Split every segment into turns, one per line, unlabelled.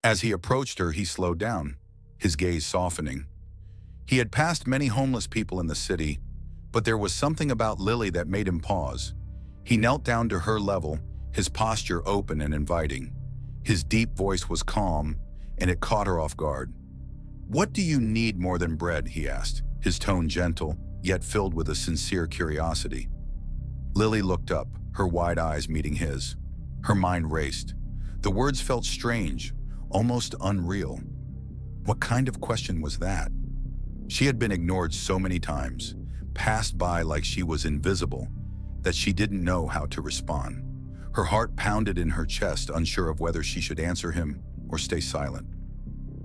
As he approached her, he slowed down, his gaze softening. He had passed many homeless people in the city, but there was something about Lily that made him pause. He knelt down to her level, his posture open and inviting. His deep voice was calm, and it caught her off guard. "What do you need more than bread?" he asked, his tone gentle, yet filled with a sincere curiosity. Lily looked up, her wide eyes meeting his. Her mind raced. The words felt strange, almost unreal. What kind of question was that? She had been ignored so many times, passed by like she was invisible, that she didn't know how to respond. Her heart pounded in her chest, unsure of whether she should answer him or stay silent.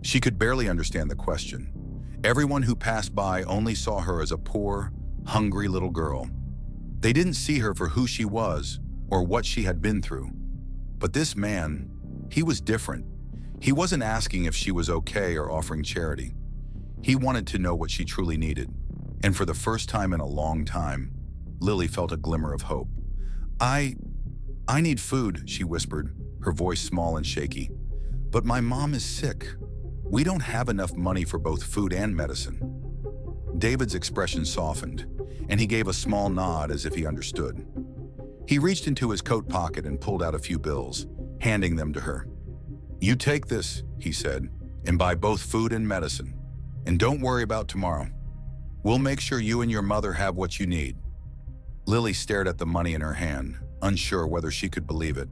She could barely understand the question. Everyone who passed by only saw her as a poor, hungry little girl. They didn't see her for who she was or what she had been through. But this man, he was different. He wasn't asking if she was okay or offering charity. He wanted to know what she truly needed. And for the first time in a long time, Lily felt a glimmer of hope. I need food," she whispered, her voice small and shaky. "But my mom is sick. We don't have enough money for both food and medicine." David's expression softened, and he gave a small nod as if he understood. He reached into his coat pocket and pulled out a few bills, handing them to her. "You take this," he said, "and buy both food and medicine. And don't worry about tomorrow. We'll make sure you and your mother have what you need." Lily stared at the money in her hand, unsure whether she could believe it.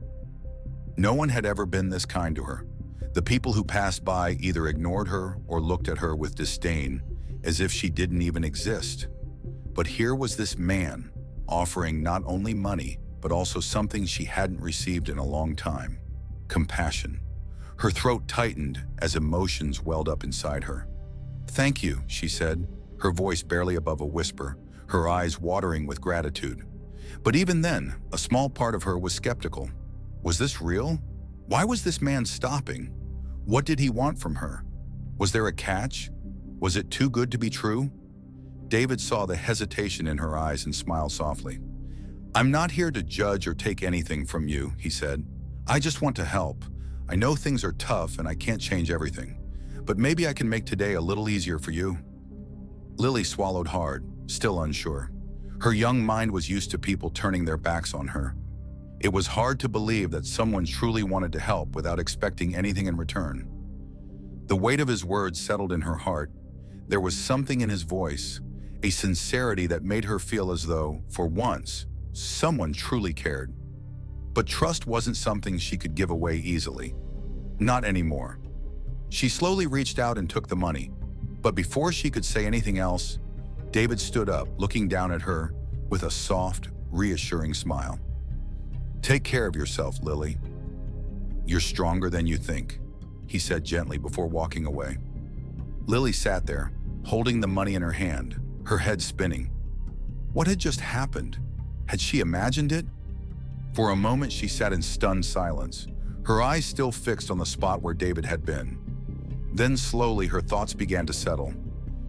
No one had ever been this kind to her. The people who passed by either ignored her or looked at her with disdain, as if she didn't even exist. But here was this man, offering not only money, but also something she hadn't received in a long time: compassion. Her throat tightened as emotions welled up inside her. "Thank you," she said, her voice barely above a whisper, her eyes watering with gratitude. But even then, a small part of her was skeptical. Was this real? Why was this man stopping? What did he want from her? Was there a catch? Was it too good to be true? David saw the hesitation in her eyes and smiled softly. "I'm not here to judge or take anything from you," he said. "I just want to help. I know things are tough and I can't change everything, but maybe I can make today a little easier for you." Lily swallowed hard, still unsure. Her young mind was used to people turning their backs on her. It was hard to believe that someone truly wanted to help without expecting anything in return. The weight of his words settled in her heart. There was something in his voice, a sincerity that made her feel as though, for once, someone truly cared. But trust wasn't something she could give away easily. Not anymore. She slowly reached out and took the money. But before she could say anything else, David stood up, looking down at her with a soft, reassuring smile. "Take care of yourself, Lily. You're stronger than you think," he said gently before walking away. Lily sat there, holding the money in her hand, her head spinning. What had just happened? Had she imagined it? For a moment, she sat in stunned silence, her eyes still fixed on the spot where David had been. Then slowly, her thoughts began to settle.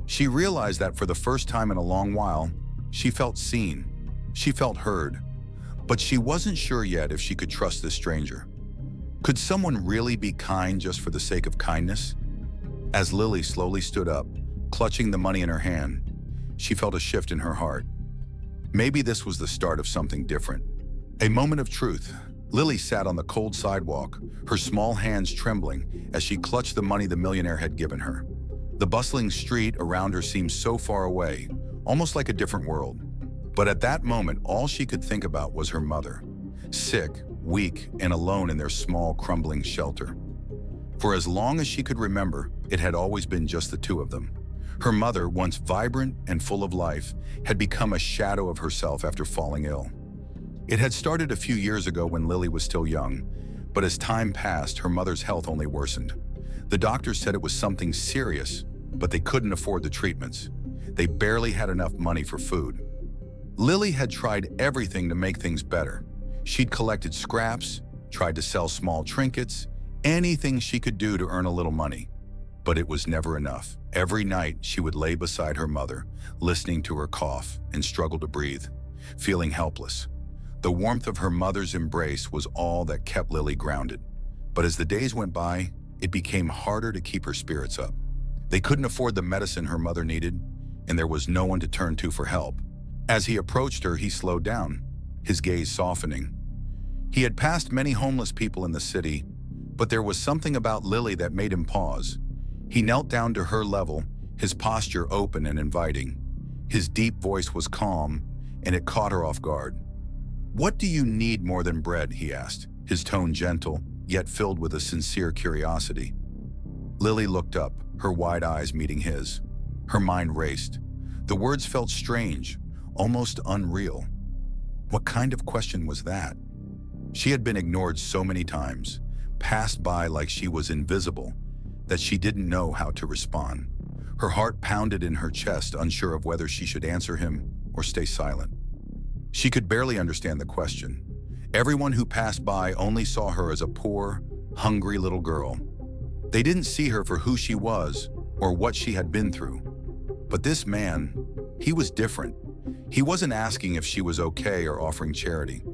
She realized that for the first time in a long while, she felt seen. She felt heard. But she wasn't sure yet if she could trust this stranger. Could someone really be kind just for the sake of kindness? As Lily slowly stood up, clutching the money in her hand, she felt a shift in her heart. Maybe this was the start of something different. A moment of truth. Lily sat on the cold sidewalk, her small hands trembling as she clutched the money the millionaire had given her. The bustling street around her seemed so far away, almost like a different world. But at that moment, all she could think about was her mother, sick, weak, and alone in their small, crumbling shelter. For as long as she could remember, it had always been just the two of them. Her mother, once vibrant and full of life, had become a shadow of herself after falling ill. It had started a few years ago when Lily was still young, but as time passed, her mother's health only worsened. The doctors said it was something serious, but they couldn't afford the treatments. They barely had enough money for food. Lily had tried everything to make things better. She'd collected scraps, tried to sell small trinkets, anything she could do to earn a little money. But it was never enough. Every night, she would lay beside her mother, listening to her cough and struggle to breathe, feeling helpless. The warmth of her mother's embrace was all that kept Lily grounded. But as the days went by, it became harder to keep her spirits up. They couldn't afford the medicine her mother needed, and there was no one to turn to for help. As he approached her, he slowed down, his gaze softening. He had passed many homeless people in the city, but there was something about Lily that made him pause. He knelt down to her level, his posture open and inviting. His deep voice was calm, and it caught her off guard. "What do you need more than bread?" he asked, his tone gentle, yet filled with a sincere curiosity. Lily looked up, her wide eyes meeting his. Her mind raced. The words felt strange, almost unreal. What kind of question was that? She had been ignored so many times, passed by like she was invisible, that she didn't know how to respond. Her heart pounded in her chest, unsure of whether she should answer him or stay silent. She could barely understand the question. Everyone who passed by only saw her as a poor, hungry little girl. They didn't see her for who she was or what she had been through. But this man, he was different. He wasn't asking if she was okay or offering charity.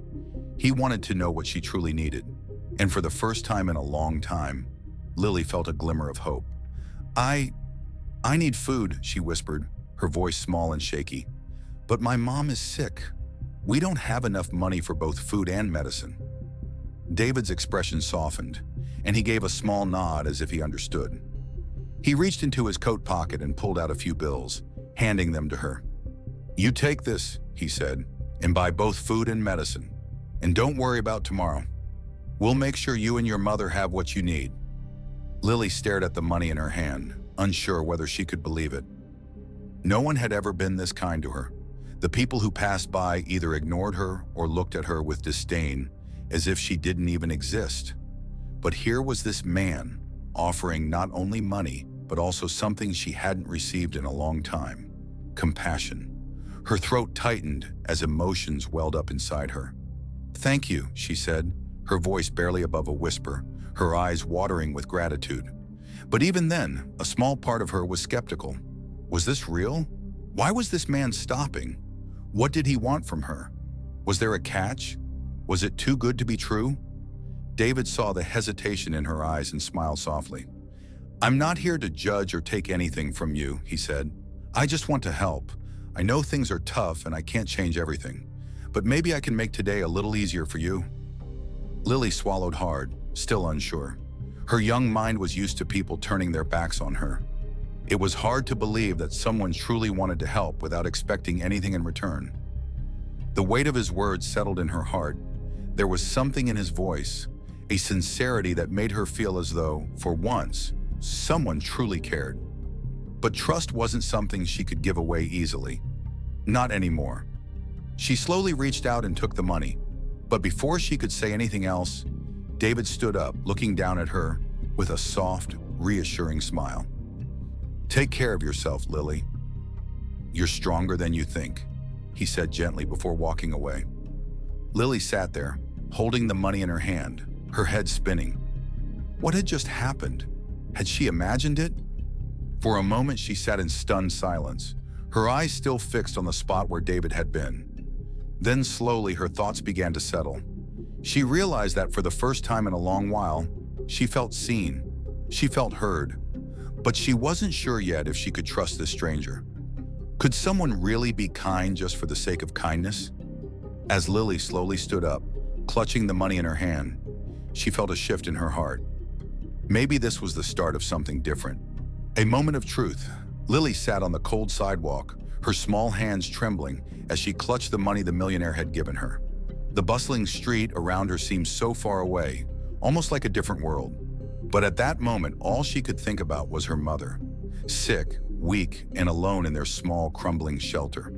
He wanted to know what she truly needed. And for the first time in a long time, Lily felt a glimmer of hope. I need food," she whispered, her voice small and shaky. "But my mom is sick. We don't have enough money for both food and medicine." David's expression softened, and he gave a small nod as if he understood. He reached into his coat pocket and pulled out a few bills, handing them to her. "You take this," he said, "and buy both food and medicine. And don't worry about tomorrow. We'll make sure you and your mother have what you need." Lily stared at the money in her hand, unsure whether she could believe it. No one had ever been this kind to her. The people who passed by either ignored her or looked at her with disdain, as if she didn't even exist. But here was this man, offering not only money, but also something she hadn't received in a long time: compassion. Her throat tightened as emotions welled up inside her. "Thank you," she said, her voice barely above a whisper, her eyes watering with gratitude. But even then, a small part of her was skeptical. Was this real? Why was this man stopping? What did he want from her? Was there a catch? Was it too good to be true? David saw the hesitation in her eyes and smiled softly. "I'm not here to judge or take anything from you," he said. "I just want to help. I know things are tough and I can't change everything, but maybe I can make today a little easier for you." Lily swallowed hard, still unsure. Her young mind was used to people turning their backs on her. It was hard to believe that someone truly wanted to help without expecting anything in return. The weight of his words settled in her heart. There was something in his voice, a sincerity that made her feel as though, for once, someone truly cared. But trust wasn't something she could give away easily. Not anymore. She slowly reached out and took the money. But before she could say anything else, David stood up, looking down at her with a soft, reassuring smile. "Take care of yourself, Lily. You're stronger than you think," he said gently before walking away. Lily sat there, holding the money in her hand, her head spinning. What had just happened? Had she imagined it? For a moment, she sat in stunned silence, her eyes still fixed on the spot where David had been. Then slowly, her thoughts began to settle. She realized that for the first time in a long while, she felt seen, she felt heard, but she wasn't sure yet if she could trust this stranger. Could someone really be kind just for the sake of kindness? As Lily slowly stood up, clutching the money in her hand, she felt a shift in her heart. Maybe this was the start of something different. A moment of truth. Lily sat on the cold sidewalk, her small hands trembling as she clutched the money the millionaire had given her. The bustling street around her seemed so far away, almost like a different world. But at that moment, all she could think about was her mother, sick, weak, and alone in their small, crumbling shelter.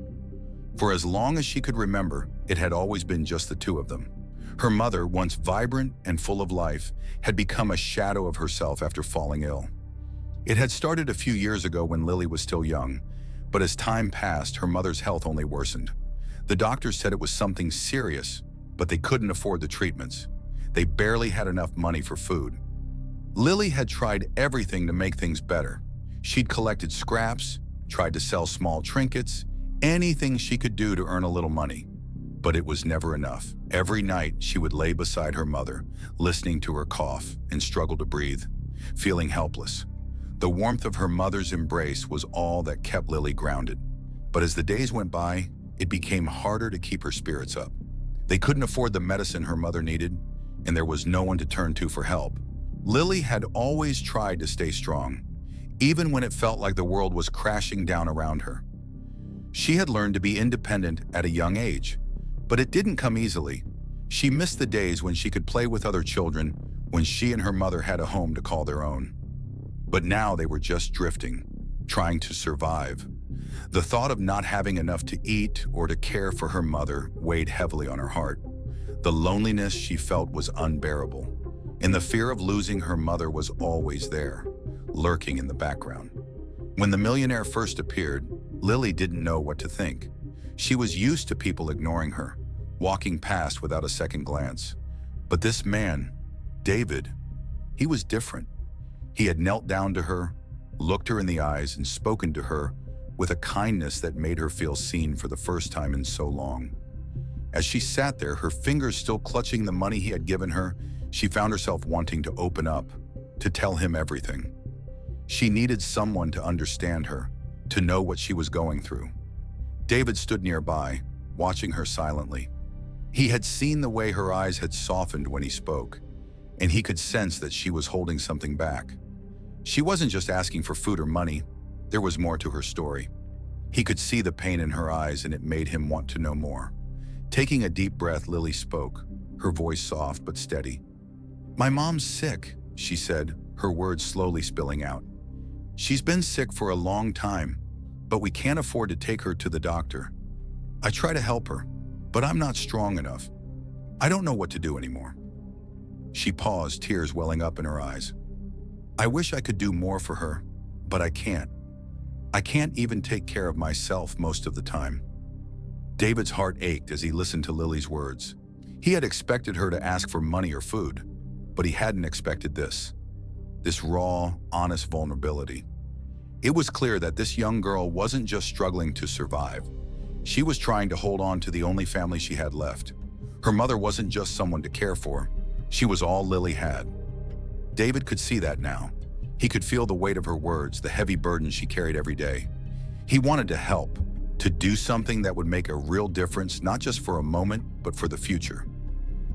For as long as she could remember, it had always been just the two of them. Her mother, once vibrant and full of life, had become a shadow of herself after falling ill. It had started a few years ago when Lily was still young, but as time passed, her mother's health only worsened. The doctors said it was something serious, but they couldn't afford the treatments. They barely had enough money for food. Lily had tried everything to make things better. She'd collected scraps, tried to sell small trinkets, anything she could do to earn a little money. But it was never enough. Every night, she would lay beside her mother, listening to her cough and struggle to breathe. feeling helpless. The warmth of her mother's embrace was all that kept Lily grounded. But as the days went by, it became harder to keep her spirits up. They couldn't afford the medicine her mother needed, and there was no one to turn to for help. Lily had always tried to stay strong, even when it felt like the world was crashing down around her. She had learned to be independent at a young age, but it didn't come easily. She missed the days when she could play with other children, when she and her mother had a home to call their own. But now they were just drifting, trying to survive. The thought of not having enough to eat or to care for her mother weighed heavily on her heart. The loneliness she felt was unbearable, and the fear of losing her mother was always there, lurking in the background. When the millionaire first appeared, Lily didn't know what to think. She was used to people ignoring her, walking past without a second glance. But this man, David, he was different. He had knelt down to her, looked her in the eyes, and spoken to her with a kindness that made her feel seen for the first time in so long. As she sat there, her fingers still clutching the money he had given her, she found herself wanting to open up, to tell him everything. She needed someone to understand her, to know what she was going through. David stood nearby, watching her silently. He had seen the way her eyes had softened when he spoke, and he could sense that she was holding something back. She wasn't just asking for food or money, there was more to her story. He could see the pain in her eyes, and it made him want to know more. Taking a deep breath, Lily spoke, her voice soft but steady. "My mom's sick," she said, her words slowly spilling out. "She's been sick for a long time, but we can't afford to take her to the doctor. I try to help her, but I'm not strong enough. I don't know what to do anymore." She paused, tears welling up in her eyes. "I wish I could do more for her, but I can't. I can't even take care of myself most of the time." David's heart ached as he listened to Lily's words. He had expected her to ask for money or food, but he hadn't expected this raw, honest vulnerability. It was clear that this young girl wasn't just struggling to survive. She was trying to hold on to the only family she had left. Her mother wasn't just someone to care for. She was all Lily had. David could see that now. He could feel the weight of her words, the heavy burden she carried every day. He wanted to help, to do something that would make a real difference, not just for a moment, but for the future.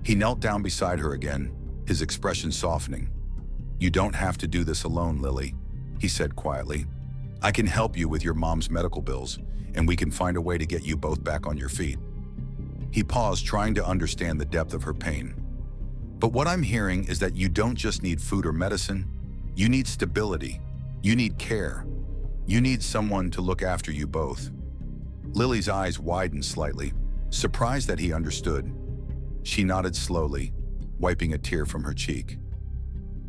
He knelt down beside her again, his expression softening. "You don't have to do this alone, Lily," he said quietly. "I can help you with your mom's medical bills, and we can find a way to get you both back on your feet." He paused, trying to understand the depth of her pain. "But what I'm hearing is that you don't just need food or medicine. You need stability. You need care. You need someone to look after you both." Lily's eyes widened slightly, surprised that he understood. She nodded slowly, wiping a tear from her cheek.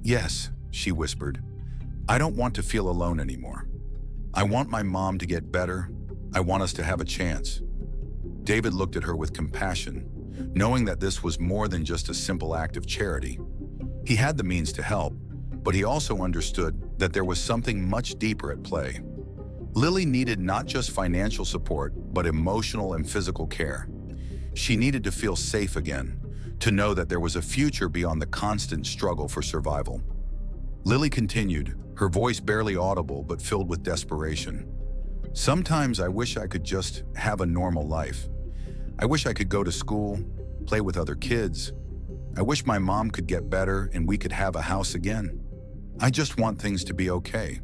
"Yes," she whispered. "I don't want to feel alone anymore. I want my mom to get better. I want us to have a chance." David looked at her with compassion, knowing that this was more than just a simple act of charity. He had the means to help, but he also understood that there was something much deeper at play. Lily needed not just financial support, but emotional and physical care. She needed to feel safe again, to know that there was a future beyond the constant struggle for survival. Lily continued, her voice barely audible but filled with desperation. "Sometimes I wish I could just have a normal life. I wish I could go to school, play with other kids. I wish my mom could get better and we could have a house again. I just want things to be okay."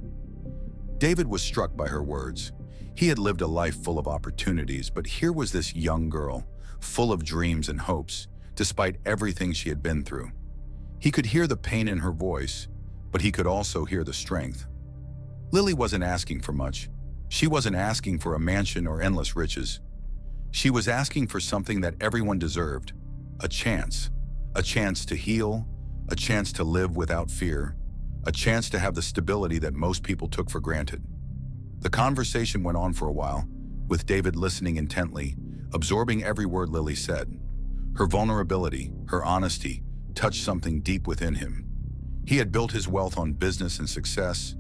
David was struck by her words. He had lived a life full of opportunities, but here was this young girl, full of dreams and hopes, despite everything she had been through. He could hear the pain in her voice, but he could also hear the strength. Lily wasn't asking for much. She wasn't asking for a mansion or endless riches. She was asking for something that everyone deserved, a chance to heal, a chance to live without fear, a chance to have the stability that most people took for granted. The conversation went on for a while, with David listening intently, absorbing every word Lily said. Her vulnerability, her honesty, touched something deep within him. He had built his wealth on business and success,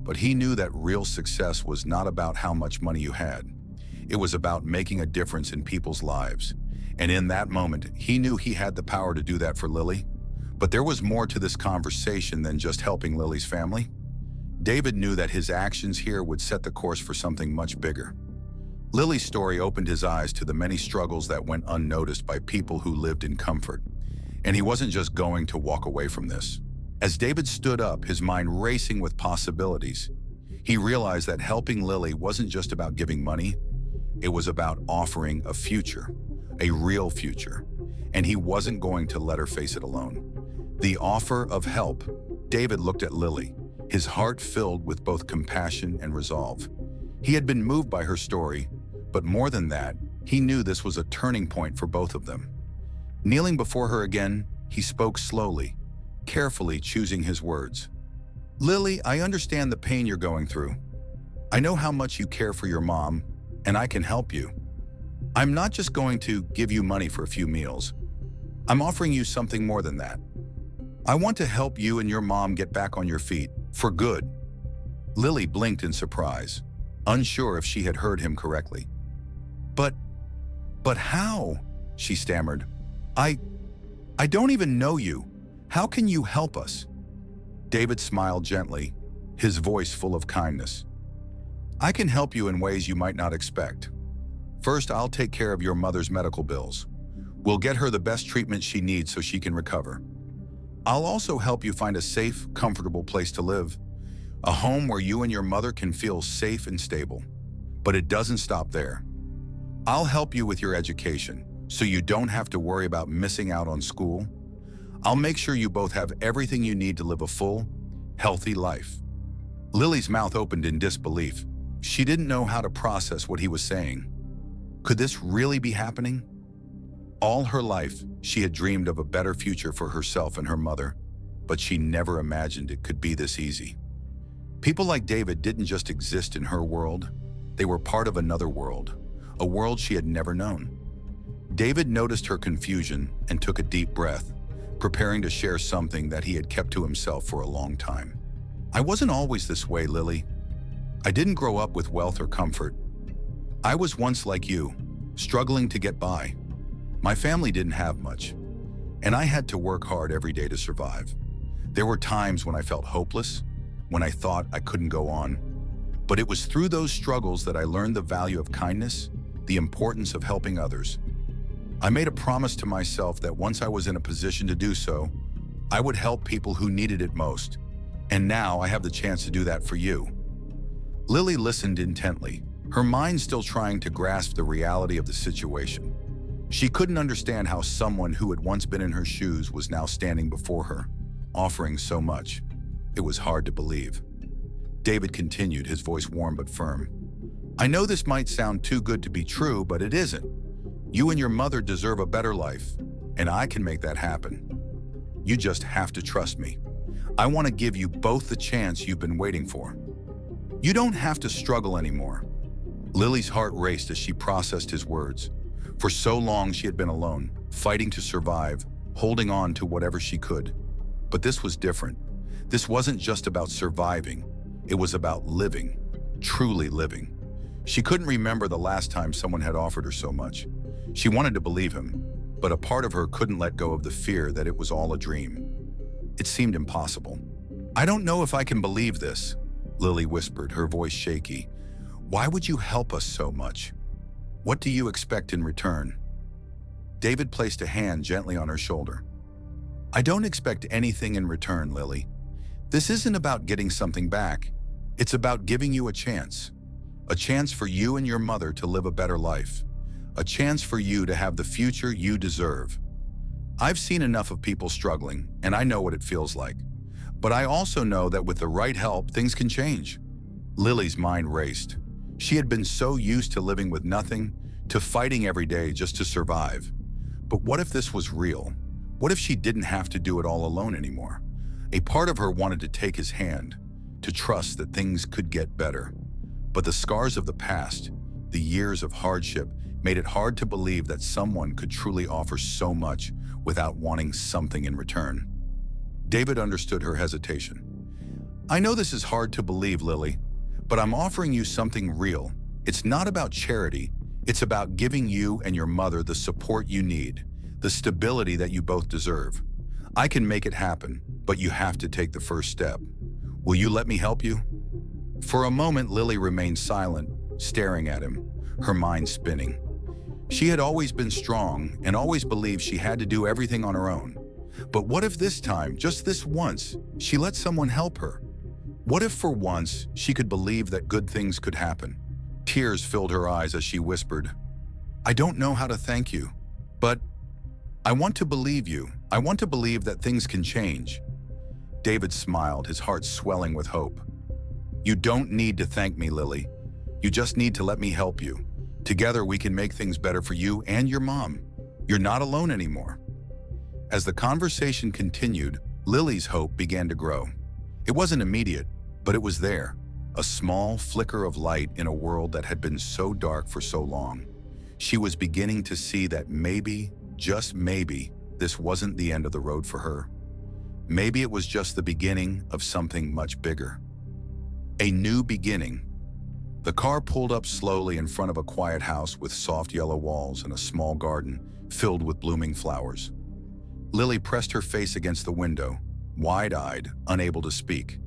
but he knew that real success was not about how much money you had. It was about making a difference in people's lives. And in that moment, he knew he had the power to do that for Lily. But there was more to this conversation than just helping Lily's family. David knew that his actions here would set the course for something much bigger. Lily's story opened his eyes to the many struggles that went unnoticed by people who lived in comfort. And he wasn't just going to walk away from this. As David stood up, his mind racing with possibilities, he realized that helping Lily wasn't just about giving money, it was about offering a future, a real future, and he wasn't going to let her face it alone. The offer of help, David looked at Lily, his heart filled with both compassion and resolve. He had been moved by her story, but more than that, he knew this was a turning point for both of them. Kneeling before her again, he spoke slowly, carefully choosing his words. "Lily, I understand the pain you're going through. I know how much you care for your mom, and I can help you. I'm not just going to give you money for a few meals. I'm offering you something more than that. I want to help you and your mom get back on your feet, for good." Lily blinked in surprise, unsure if she had heard him correctly. But how?" she stammered. I don't even know you. How can you help us?" David smiled gently, his voice full of kindness. "I can help you in ways you might not expect. First, I'll take care of your mother's medical bills. We'll get her the best treatment she needs so she can recover. I'll also help you find a safe, comfortable place to live, a home where you and your mother can feel safe and stable. But it doesn't stop there. I'll help you with your education, so you don't have to worry about missing out on school. I'll make sure you both have everything you need to live a full, healthy life." Lily's mouth opened in disbelief. She didn't know how to process what he was saying. Could this really be happening? All her life, she had dreamed of a better future for herself and her mother, but she never imagined it could be this easy. People like David didn't just exist in her world. They were part of another world, a world she had never known. David noticed her confusion and took a deep breath, preparing to share something that he had kept to himself for a long time. "I wasn't always this way, Lily. I didn't grow up with wealth or comfort. I was once like you, struggling to get by. My family didn't have much, and I had to work hard every day to survive. There were times when I felt hopeless, when I thought I couldn't go on. But it was through those struggles that I learned the value of kindness, the importance of helping others. I made a promise to myself that once I was in a position to do so, I would help people who needed it most. And now I have the chance to do that for you." Lily listened intently, her mind still trying to grasp the reality of the situation. She couldn't understand how someone who had once been in her shoes was now standing before her, offering so much. It was hard to believe. David continued, his voice warm but firm. "I know this might sound too good to be true, but it isn't. You and your mother deserve a better life, and I can make that happen. You just have to trust me. I want to give you both the chance you've been waiting for. You don't have to struggle anymore." Lily's heart raced as she processed his words. For so long she had been alone, fighting to survive, holding on to whatever she could. But this was different. This wasn't just about surviving. It was about living, truly living. She couldn't remember the last time someone had offered her so much. She wanted to believe him, but a part of her couldn't let go of the fear that it was all a dream. It seemed impossible. "I don't know if I can believe this," Lily whispered, her voice shaky. "Why would you help us so much? What do you expect in return?" David placed a hand gently on her shoulder. "I don't expect anything in return, Lily. This isn't about getting something back. It's about giving you a chance for you and your mother to live a better life, a chance for you to have the future you deserve. I've seen enough of people struggling, and I know what it feels like. But I also know that with the right help, things can change." Lily's mind raced. She had been so used to living with nothing, to fighting every day just to survive. But what if this was real? What if she didn't have to do it all alone anymore? A part of her wanted to take his hand, to trust that things could get better. But the scars of the past, the years of hardship, made it hard to believe that someone could truly offer so much without wanting something in return. David understood her hesitation. "I know this is hard to believe, Lily, but I'm offering you something real. It's not about charity. It's about giving you and your mother the support you need, the stability that you both deserve. I can make it happen, but you have to take the first step. Will you let me help you?" For a moment, Lily remained silent, staring at him, her mind spinning. She had always been strong and always believed she had to do everything on her own. But what if this time, just this once, she let someone help her? What if for once she could believe that good things could happen? Tears filled her eyes as she whispered, "I don't know how to thank you, but I want to believe you. I want to believe that things can change." David smiled, his heart swelling with hope. "You don't need to thank me, Lily. You just need to let me help you. Together we can make things better for you and your mom. You're not alone anymore." As the conversation continued, Lily's hope began to grow. It wasn't immediate, but it was there, a small flicker of light in a world that had been so dark for so long. She was beginning to see that maybe, just maybe, this wasn't the end of the road for her. Maybe it was just the beginning of something much bigger. A new beginning. The car pulled up slowly in front of a quiet house with soft yellow walls and a small garden filled with blooming flowers. Lily pressed her face against the window, wide-eyed, unable to speak.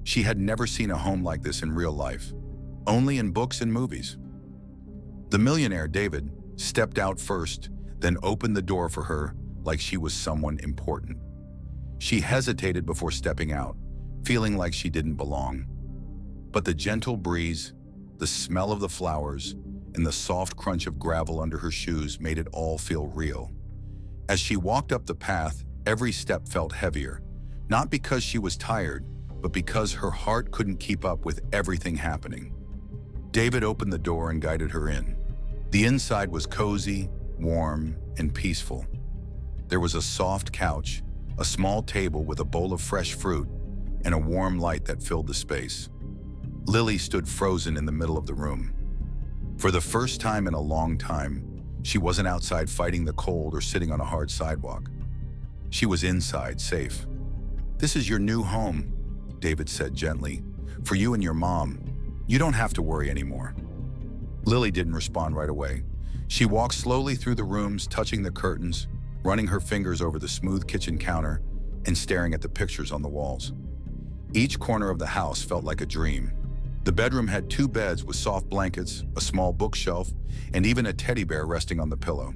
She had never seen a home like this in real life, only in books and movies. The millionaire, David, stepped out first, then opened the door for her like she was someone important. She hesitated before stepping out, feeling like she didn't belong. But the gentle breeze, the smell of the flowers, and the soft crunch of gravel under her shoes made it all feel real. As she walked up the path, every step felt heavier, not because she was tired, but because her heart couldn't keep up with everything happening. David opened the door and guided her in. The inside was cozy, warm, and peaceful. There was a soft couch, a small table with a bowl of fresh fruit, and a warm light that filled the space. Lily stood frozen in the middle of the room. For the first time in a long time, she wasn't outside fighting the cold or sitting on a hard sidewalk. She was inside, safe. "This is your new home," David said gently. "For you and your mom. You don't have to worry anymore." Lily didn't respond right away. She walked slowly through the rooms, touching the curtains, running her fingers over the smooth kitchen counter, and staring at the pictures on the walls. Each corner of the house felt like a dream. The bedroom had 2 beds with soft blankets, a small bookshelf, and even a teddy bear resting on the pillow.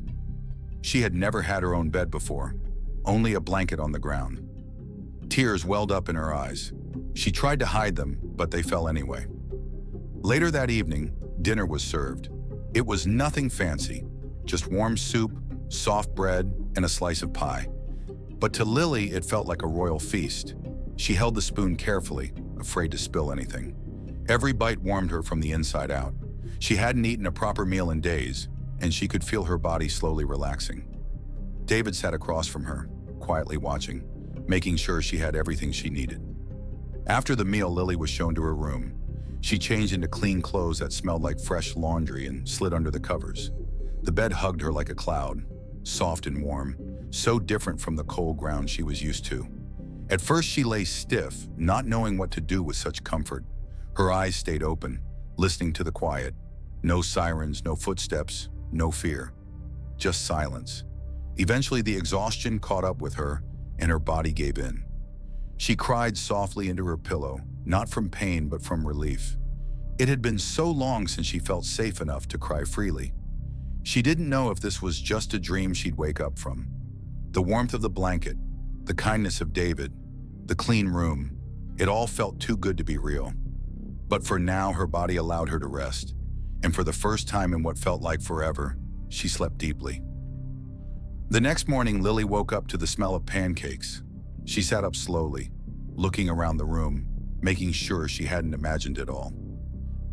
She had never had her own bed before, only a blanket on the ground. Tears welled up in her eyes. She tried to hide them, but they fell anyway. Later that evening, dinner was served. It was nothing fancy, just warm soup, soft bread, and a slice of pie. But to Lily, it felt like a royal feast. She held the spoon carefully, afraid to spill anything. Every bite warmed her from the inside out. She hadn't eaten a proper meal in days, and she could feel her body slowly relaxing. David sat across from her, quietly watching, making sure she had everything she needed. After the meal, Lily was shown to her room. She changed into clean clothes that smelled like fresh laundry and slid under the covers. The bed hugged her like a cloud, soft and warm, so different from the cold ground she was used to. At first, she lay stiff, not knowing what to do with such comfort. Her eyes stayed open, listening to the quiet. No sirens, no footsteps, no fear. Just silence. Eventually, the exhaustion caught up with her, and her body gave in. She cried softly into her pillow, not from pain but from relief. It had been so long since she felt safe enough to cry freely. She didn't know if this was just a dream she'd wake up from. The warmth of the blanket, the kindness of David, the clean room, it all felt too good to be real. But for now, her body allowed her to rest, and for the first time in what felt like forever, she slept deeply. The next morning, Lily woke up to the smell of pancakes. She sat up slowly, looking around the room, making sure she hadn't imagined it all.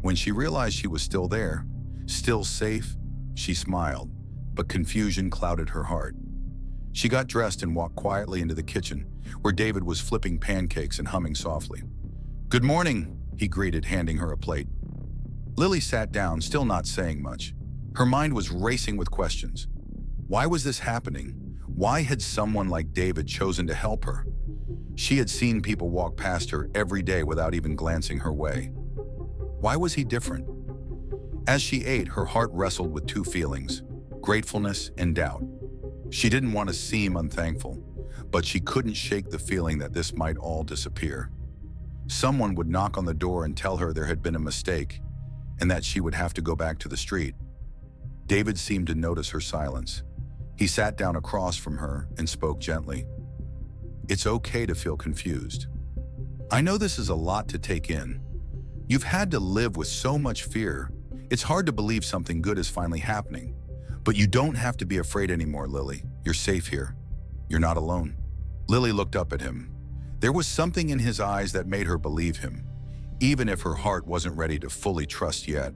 When she realized she was still there, still safe, she smiled, but confusion clouded her heart. She got dressed and walked quietly into the kitchen, where David was flipping pancakes and humming softly. "Good morning," he greeted, handing her a plate. Lily sat down, still not saying much. Her mind was racing with questions. Why was this happening? Why had someone like David chosen to help her? She had seen people walk past her every day without even glancing her way. Why was he different? As she ate, her heart wrestled with 2 feelings, gratefulness and doubt. She didn't want to seem unthankful, but she couldn't shake the feeling that this might all disappear. Someone would knock on the door and tell her there had been a mistake and that she would have to go back to the street. David seemed to notice her silence. He sat down across from her and spoke gently. "It's okay to feel confused. I know this is a lot to take in. You've had to live with so much fear. It's hard to believe something good is finally happening. But you don't have to be afraid anymore, Lily. You're safe here. You're not alone." Lily looked up at him. There was something in his eyes that made her believe him, even if her heart wasn't ready to fully trust yet.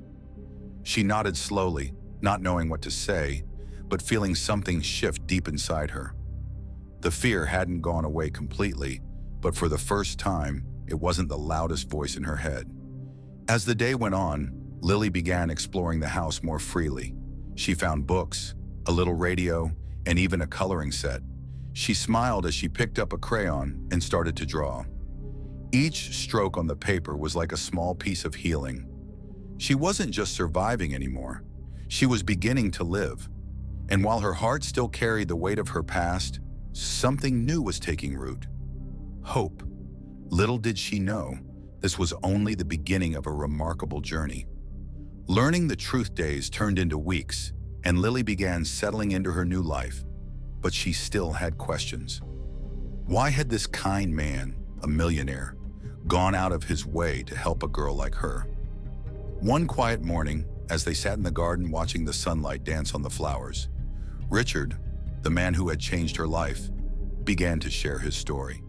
She nodded slowly, not knowing what to say, but feeling something shift deep inside her. The fear hadn't gone away completely, but for the first time, it wasn't the loudest voice in her head. As the day went on, Lily began exploring the house more freely. She found books, a little radio, and even a coloring set. She smiled as she picked up a crayon and started to draw. Each stroke on the paper was like a small piece of healing. She wasn't just surviving anymore. She was beginning to live. And while her heart still carried the weight of her past, something new was taking root. Hope. Little did she know, this was only the beginning of a remarkable journey. Learning the truth days turned into weeks, and Lily began settling into her new life. But she still had questions. Why had this kind man, a millionaire, gone out of his way to help a girl like her? One quiet morning, as they sat in the garden watching the sunlight dance on the flowers, Richard, the man who had changed her life, began to share his story.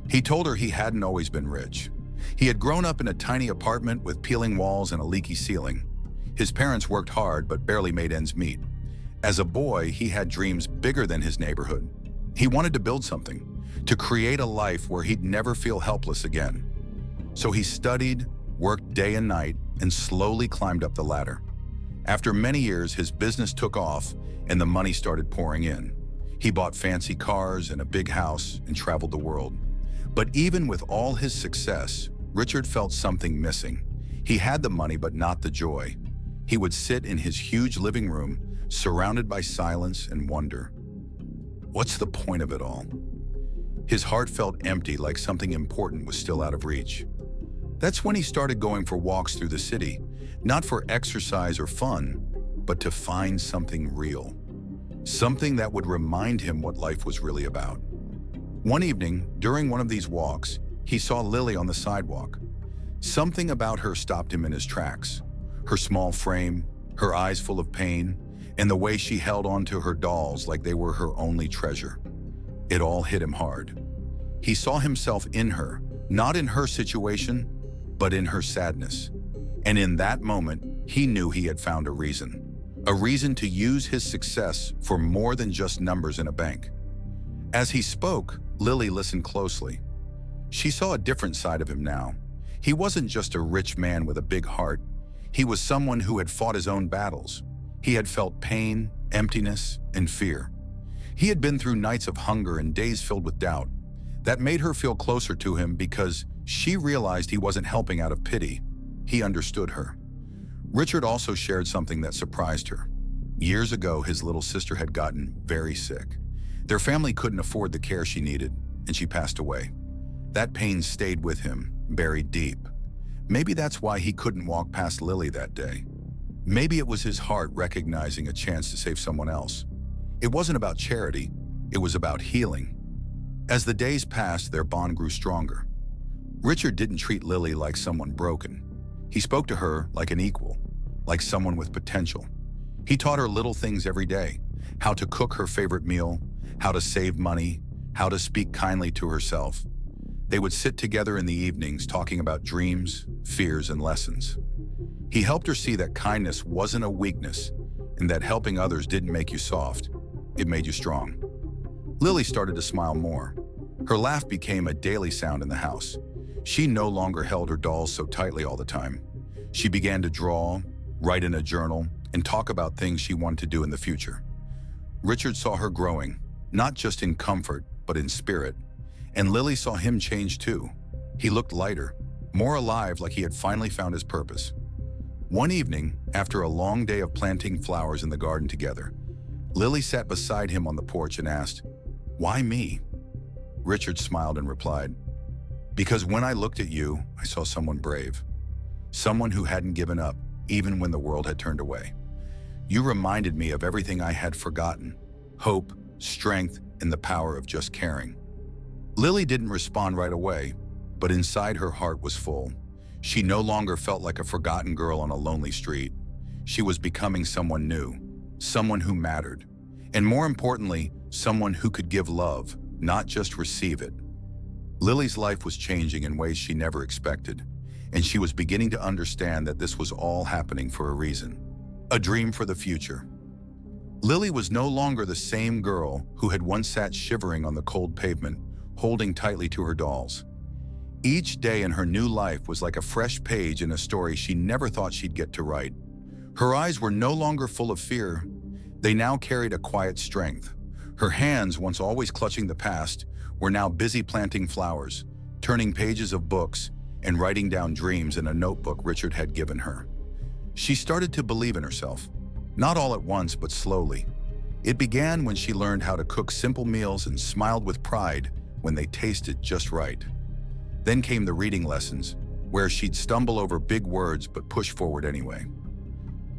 He told her he hadn't always been rich. He had grown up in a tiny apartment with peeling walls and a leaky ceiling. His parents worked hard but barely made ends meet. As a boy, he had dreams bigger than his neighborhood. He wanted to build something, to create a life where he'd never feel helpless again. So he studied, worked day and night, and slowly climbed up the ladder. After many years, his business took off and the money started pouring in. He bought fancy cars and a big house and traveled the world. But even with all his success, Richard felt something missing. He had the money, but not the joy. He would sit in his huge living room, surrounded by silence and wonder. What's the point of it all? His heart felt empty, like something important was still out of reach. That's when he started going for walks through the city, not for exercise or fun, but to find something real. Something that would remind him what life was really about. One evening, during one of these walks, he saw Lily on the sidewalk. Something about her stopped him in his tracks. Her small frame, her eyes full of pain, and the way she held on to her dolls like they were her only treasure. It all hit him hard. He saw himself in her, not in her situation, but in her sadness. And in that moment, he knew he had found a reason to use his success for more than just numbers in a bank. As he spoke, Lily listened closely. She saw a different side of him now. He wasn't just a rich man with a big heart. He was someone who had fought his own battles. He had felt pain, emptiness, and fear. He had been through nights of hunger and days filled with doubt. That made her feel closer to him because she realized he wasn't helping out of pity. He understood her. Richard also shared something that surprised her. Years ago, his little sister had gotten very sick. Their family couldn't afford the care she needed, and she passed away. That pain stayed with him, buried deep. Maybe that's why he couldn't walk past Lily that day. Maybe it was his heart recognizing a chance to save someone else. It wasn't about charity, it was about healing. As the days passed, their bond grew stronger. Richard didn't treat Lily like someone broken. He spoke to her like an equal, like someone with potential. He taught her little things every day, how to cook her favorite meal, how to save money, how to speak kindly to herself. They would sit together in the evenings talking about dreams, fears, and lessons. He helped her see that kindness wasn't a weakness and that helping others didn't make you soft, it made you strong. Lily started to smile more. Her laugh became a daily sound in the house. She no longer held her dolls so tightly all the time. She began to draw, write in a journal, and talk about things she wanted to do in the future. Richard saw her growing, not just in comfort, but in spirit. And Lily saw him change too. He looked lighter, more alive, like he had finally found his purpose. One evening, after a long day of planting flowers in the garden together, Lily sat beside him on the porch and asked, "Why me? Richard smiled and replied, "Because when I looked at you, I saw someone brave. Someone who hadn't given up, even when the world had turned away. You reminded me of everything I had forgotten: hope, strength, and the power of just caring." Lily didn't respond right away, but inside her heart was full. She no longer felt like a forgotten girl on a lonely street. She was becoming someone new, someone who mattered, and more importantly, someone who could give love, not just receive it. Lily's life was changing in ways she never expected, and she was beginning to understand that this was all happening for a reason. A dream for the future. Lily was no longer the same girl who had once sat shivering on the cold pavement, holding tightly to her dolls. Each day in her new life was like a fresh page in a story she never thought she'd get to write. Her eyes were no longer full of fear. They now carried a quiet strength. Her hands, once always clutching the past, were now busy planting flowers, turning pages of books, and writing down dreams in a notebook Richard had given her. She started to believe in herself, not all at once, but slowly. It began when she learned how to cook simple meals and smiled with pride when they tasted just right. Then came the reading lessons, where she'd stumble over big words but push forward anyway.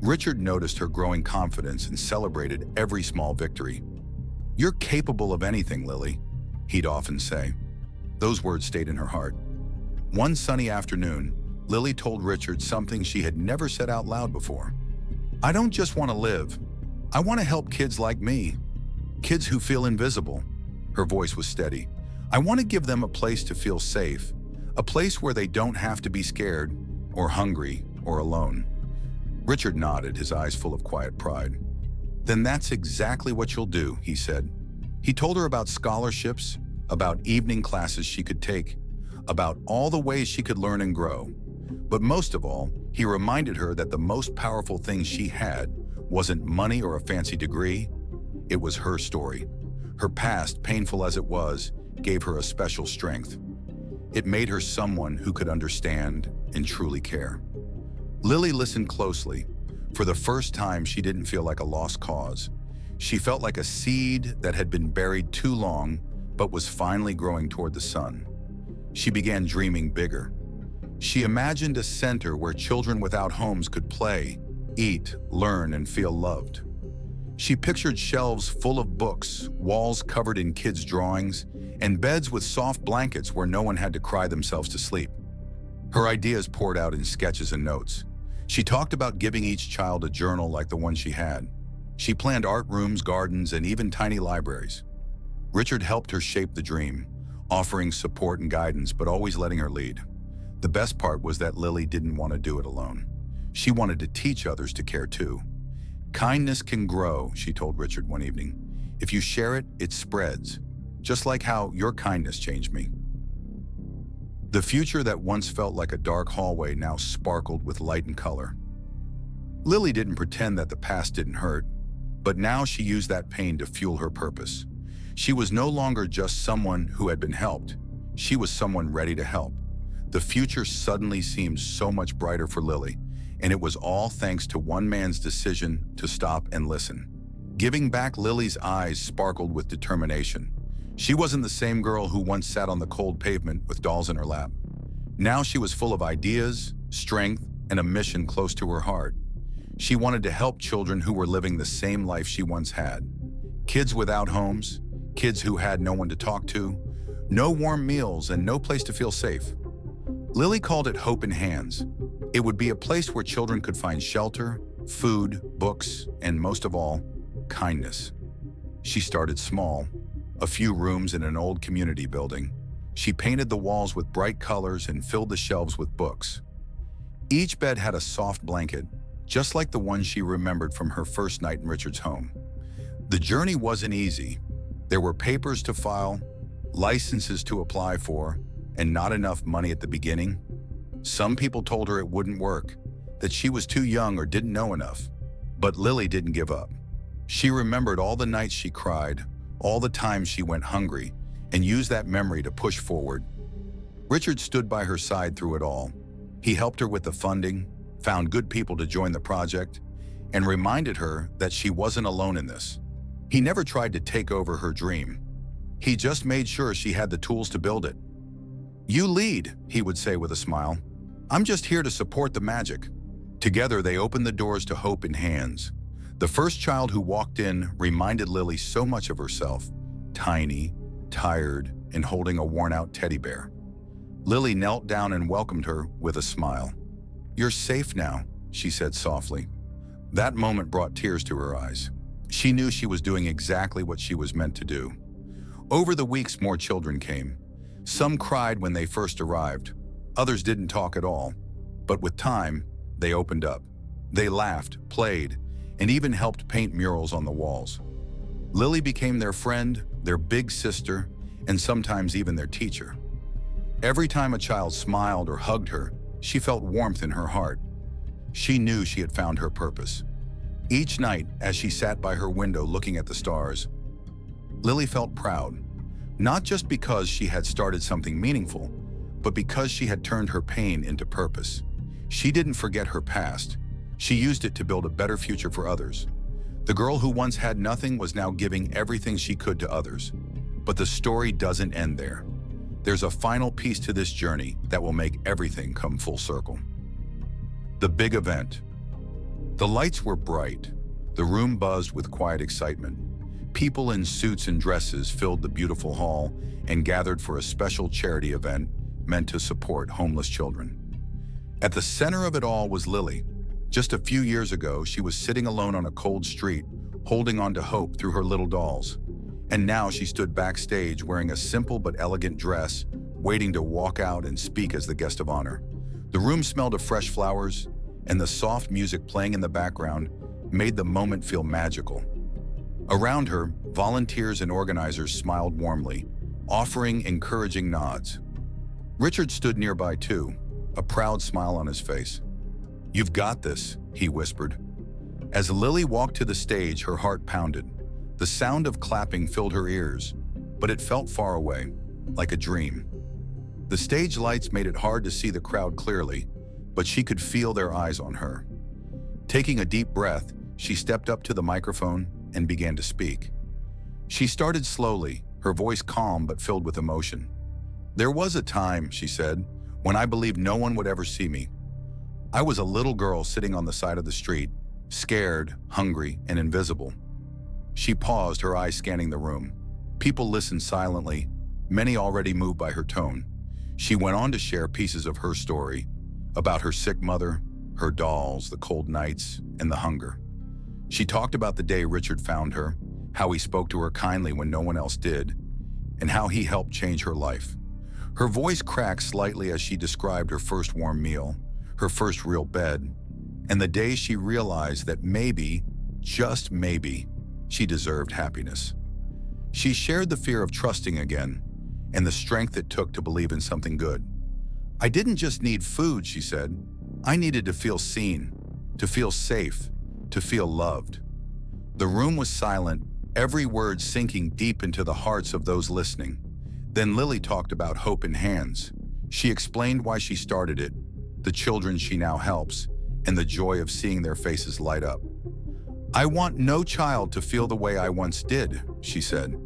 Richard noticed her growing confidence and celebrated every small victory. "You're capable of anything, Lily," he'd often say. Those words stayed in her heart. One sunny afternoon, Lily told Richard something she had never said out loud before. "I don't just want to live. I want to help kids like me, kids who feel invisible." Her voice was steady. "I want to give them a place to feel safe, a place where they don't have to be scared or hungry or alone." Richard nodded, his eyes full of quiet pride. "Then that's exactly what you'll do," he said. He told her about scholarships, about evening classes she could take, about all the ways she could learn and grow. But most of all, he reminded her that the most powerful thing she had wasn't money or a fancy degree. It was her story. Her past, painful as it was, gave her a special strength. It made her someone who could understand and truly care. Lily listened closely. For the first time, she didn't feel like a lost cause. She felt like a seed that had been buried too long, but was finally growing toward the sun. She began dreaming bigger. She imagined a center where children without homes could play, eat, learn, and feel loved. She pictured shelves full of books, walls covered in kids' drawings, and beds with soft blankets where no one had to cry themselves to sleep. Her ideas poured out in sketches and notes. She talked about giving each child a journal like the one she had. She planned art rooms, gardens, and even tiny libraries. Richard helped her shape the dream, offering support and guidance, but always letting her lead. The best part was that Lily didn't want to do it alone. She wanted to teach others to care too. "Kindness can grow," she told Richard one evening. "If you share it, it spreads, just like how your kindness changed me." The future that once felt like a dark hallway now sparkled with light and color. Lily didn't pretend that the past didn't hurt, but now she used that pain to fuel her purpose. She was no longer just someone who had been helped. She was someone ready to help. The future suddenly seemed so much brighter for Lily, and it was all thanks to one man's decision to stop and listen. Giving back, Lily's eyes sparkled with determination. She wasn't the same girl who once sat on the cold pavement with dolls in her lap. Now she was full of ideas, strength, and a mission close to her heart. She wanted to help children who were living the same life she once had. Kids without homes, kids who had no one to talk to, no warm meals, and no place to feel safe. Lily called it Hope in Hands. It would be a place where children could find shelter, food, books, and most of all, kindness. She started small, a few rooms in an old community building. She painted the walls with bright colors and filled the shelves with books. Each bed had a soft blanket, just like the one she remembered from her first night in Richard's home. The journey wasn't easy. There were papers to file, licenses to apply for, and not enough money at the beginning. Some people told her it wouldn't work, that she was too young or didn't know enough. But Lily didn't give up. She remembered all the nights she cried, all the times she went hungry, and used that memory to push forward. Richard stood by her side through it all. He helped her with the funding, found good people to join the project, and reminded her that she wasn't alone in this. He never tried to take over her dream. He just made sure she had the tools to build it. "You lead," he would say with a smile. "I'm just here to support the magic." Together, they opened the doors to hope in hands. The first child who walked in reminded Lily so much of herself, tiny, tired, and holding a worn-out teddy bear. Lily knelt down and welcomed her with a smile. "You're safe now," she said softly. That moment brought tears to her eyes. She knew she was doing exactly what she was meant to do. Over the weeks, more children came. Some cried when they first arrived. Others didn't talk at all. But with time, they opened up. They laughed, played, and even helped paint murals on the walls. Lily became their friend, their big sister, and sometimes even their teacher. Every time a child smiled or hugged her, she felt warmth in her heart. She knew she had found her purpose. Each night, as she sat by her window looking at the stars, Lily felt proud, not just because she had started something meaningful, but because she had turned her pain into purpose. She didn't forget her past. She used it to build a better future for others. The girl who once had nothing was now giving everything she could to others. But the story doesn't end there. There's a final piece to this journey that will make everything come full circle. The big event. The lights were bright. The room buzzed with quiet excitement. People in suits and dresses filled the beautiful hall and gathered for a special charity event meant to support homeless children. At the center of it all was Lily. Just a few years ago, she was sitting alone on a cold street, holding on to hope through her little dolls. And now she stood backstage wearing a simple but elegant dress, waiting to walk out and speak as the guest of honor. The room smelled of fresh flowers, and the soft music playing in the background made the moment feel magical. Around her, volunteers and organizers smiled warmly, offering encouraging nods. Richard stood nearby too, a proud smile on his face. "You've got this," he whispered. As Lily walked to the stage, her heart pounded. The sound of clapping filled her ears, but it felt far away, like a dream. The stage lights made it hard to see the crowd clearly, but she could feel their eyes on her. Taking a deep breath, she stepped up to the microphone and began to speak. She started slowly, her voice calm but filled with emotion. "There was a time," she said, "when I believed no one would ever see me. I was a little girl sitting on the side of the street, scared, hungry, and invisible." She paused, her eyes scanning the room. People listened silently, many already moved by her tone. She went on to share pieces of her story, about her sick mother, her dolls, the cold nights, and the hunger. She talked about the day Richard found her, how he spoke to her kindly when no one else did, and how he helped change her life. Her voice cracked slightly as she described her first warm meal, her first real bed, and the day she realized that maybe, just maybe, she deserved happiness. She shared the fear of trusting again, and the strength it took to believe in something good. "I didn't just need food," she said. "I needed to feel seen, to feel safe, to feel loved." The room was silent, every word sinking deep into the hearts of those listening. Then Lily talked about Hope in Hands. She explained why she started it, the children she now helps, and the joy of seeing their faces light up. "I want no child to feel the way I once did," she said.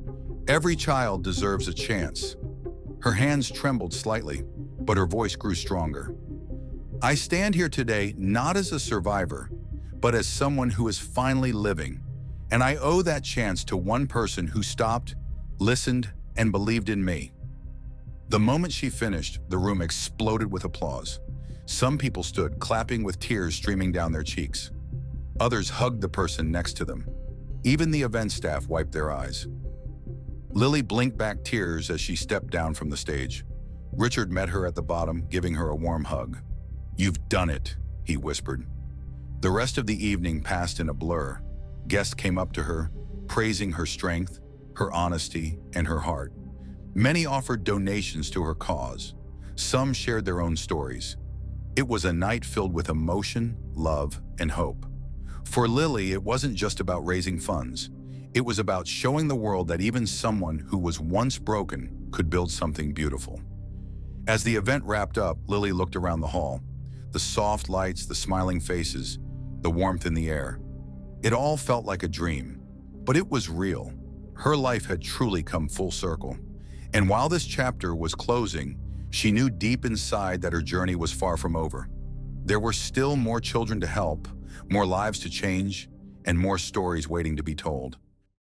"Every child deserves a chance." Her hands trembled slightly, but her voice grew stronger. "I stand here today not as a survivor, but as someone who is finally living, and I owe that chance to one person who stopped, listened, and believed in me." The moment she finished, the room exploded with applause. Some people stood, clapping with tears streaming down their cheeks. Others hugged the person next to them. Even the event staff wiped their eyes. Lily blinked back tears as she stepped down from the stage. Richard met her at the bottom, giving her a warm hug. "You've done it," he whispered. The rest of the evening passed in a blur. Guests came up to her, praising her strength, her honesty, and her heart. Many offered donations to her cause. Some shared their own stories. It was a night filled with emotion, love, and hope. For Lily, it wasn't just about raising funds. It was about showing the world that even someone who was once broken could build something beautiful. As the event wrapped up, Lily looked around the hall. The soft lights, the smiling faces, the warmth in the air. It all felt like a dream, but it was real. Her life had truly come full circle. And while this chapter was closing, she knew deep inside that her journey was far from over. There were still more children to help, more lives to change, and more stories waiting to be told.